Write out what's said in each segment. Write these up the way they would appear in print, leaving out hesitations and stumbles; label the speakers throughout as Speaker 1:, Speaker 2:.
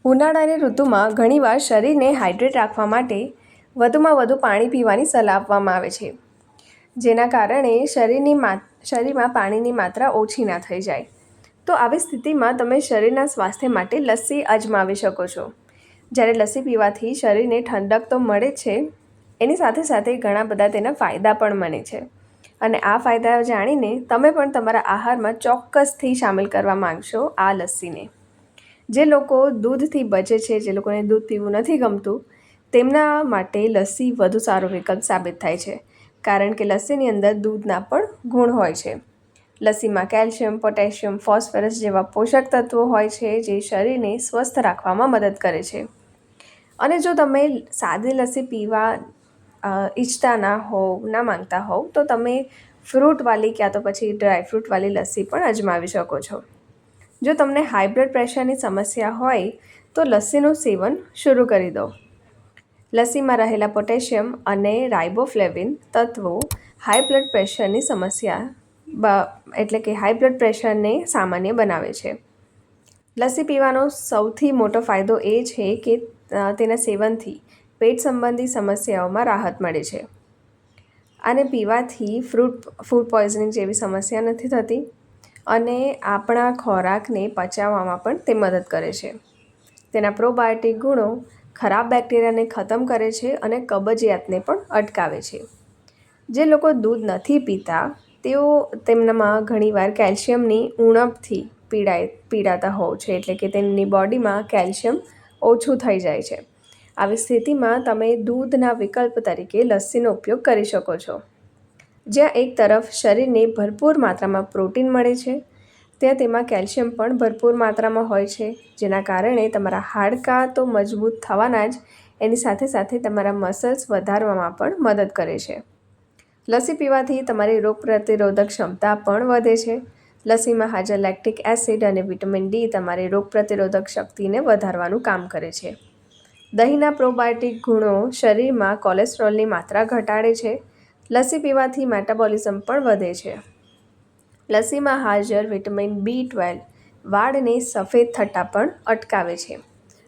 Speaker 1: ઉનાળાની ઋતુમાં ઘણીવાર શરીરને હાઇડ્રેટ રાખવા માટે વધુમાં વધુ પાણી પીવાની સલાહ આપવામાં આવે છે, જેના કારણે શરીરમાં પાણીની માત્રા ઓછી ના થઈ જાય. તો આવી સ્થિતિમાં તમે શરીરના સ્વાસ્થ્ય માટે લસ્સી અજમાવી શકો છો. જ્યારે લસ્સી પીવાથી શરીરને ઠંડક તો મળે છે, એની સાથે સાથે ઘણા બધા તેના ફાયદા પણ મળે છે. અને આ ફાયદા જાણીને તમે પણ તમારા આહારમાં ચોક્કસથી સામેલ કરવા માંગશો આ લસ્સીને. જે લોકો દૂધથી બચે છે, જે લોકોને દૂધ પીવું નથી ગમતું, તેમના માટે લસ્સી વધુ સારો વિકલ્પ સાબિત થાય છે, કારણ કે લસ્સીની અંદર દૂધના પણ ગુણ હોય છે. લસ્સીમાં કેલ્શિયમ, પોટેશિયમ, ફોસ્ફરસ જેવા પોષક તત્વો હોય છે, જે શરીરને સ્વસ્થ રાખવામાં મદદ કરે છે. અને જો તમે સાદી લસ્સી પીવા ઈચ્છતા ના માંગતા હોવ, તો તમે ફ્રૂટવાળી ક્યાં તો પછી ડ્રાયફ્રૂટવાળી લસ્સી પણ અજમાવી શકો છો. જો તમને હાઈ બ્લડ પ્રેશરની સમસ્યા હોય તો લસ્સીનું સેવન શરૂ કરી દો. લસ્સીમાં રહેલા પોટેશિયમ અને રાઇબોફ્લેવિન તત્વો હાઈ બ્લડ પ્રેશરની સમસ્યા એટલે કે હાઈ બ્લડ પ્રેશરને સામાન્ય બનાવે છે. લસ્સી પીવાનો સૌથી મોટો ફાયદો એ છે કે તેના સેવનથી પેટ સંબંધી સમસ્યાઓમાં રાહત મળે છે. આને પીવાથી ફૂડ પોઈઝનિંગ જેવી સમસ્યા નથી થતી અને આપણા ખોરાકને પચાવવામાં પણ તે મદદ કરે છે. તેના પ્રોબાયોટિક ગુણો ખરાબ બેક્ટેરિયાને ખતમ કરે છે અને કબજિયાતને પણ અટકાવે છે. જે લોકો દૂધ નથી પીતા તેમનામાં ઘણીવાર કેલ્શિયમની ઉણપથી પીડાતા હોય છે, એટલે કે તેમની બોડીમાં કેલ્શિયમ ઓછું થઈ જાય છે. આવી સ્થિતિમાં તમે દૂધના વિકલ્પ તરીકે લસ્સીનો ઉપયોગ કરી શકો છો. જ્યાં એક તરફ શરીરને ભરપૂર માત્રામાં પ્રોટીન મળે છે, ત્યાં તેમાં કેલ્શિયમ પણ ભરપૂર માત્રામાં હોય છે, જેના કારણે તમારા હાડકાં તો મજબૂત થવાના જ, એની સાથે સાથે તમારા મસલ્સ વધારવામાં પણ મદદ કરે છે. લસ્સી પીવાથી તમારી રોગપ્રતિરોધક ક્ષમતા પણ વધે છે. લસ્સીમાં હાજર લેક્ટિક એસિડ અને વિટામિન ડી તમારી રોગપ્રતિરોધક શક્તિને વધારવાનું કામ કરે છે. દહીંના પ્રોબાયોટિક ગુણો શરીરમાં કોલેસ્ટ્રોલની માત્રા ઘટાડે છે. લસ્સી પીવાથી મેટાબોલિઝમ પણ વધે છે. લસ્સીમાં હાજર વિટામિન B12 વાળને સફેદ થતા પણ અટકાવે છે.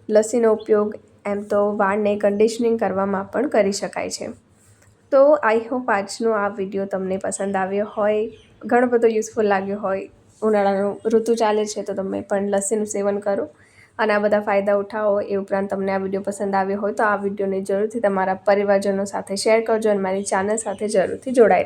Speaker 1: લસ્સીનો ઉપયોગ એમ તો વાળને કન્ડિશનિંગ કરવામાં પણ કરી શકાય છે. તો આઈ હોપ આજનો આ વિડીયો તમને પસંદ આવ્યો હોય, ઘણો બધો યુઝફુલ લાગ્યો હોય. ઉનાળાનું ઋતુ ચાલે છે તો તમે પણ લસ્સીનું સેવન કરો અને આ બધા ફાયદા ઉઠાવો. એ ઉપરાંત તમને આ વિડીયો પસંદ આવ્યો હોય તો આ વિડીયોને જરૂરથી તમારા પરિવારજનો સાથે શેર કરજો અને મારી ચેનલ સાથે જરૂરથી જોડાઈ રહેજો.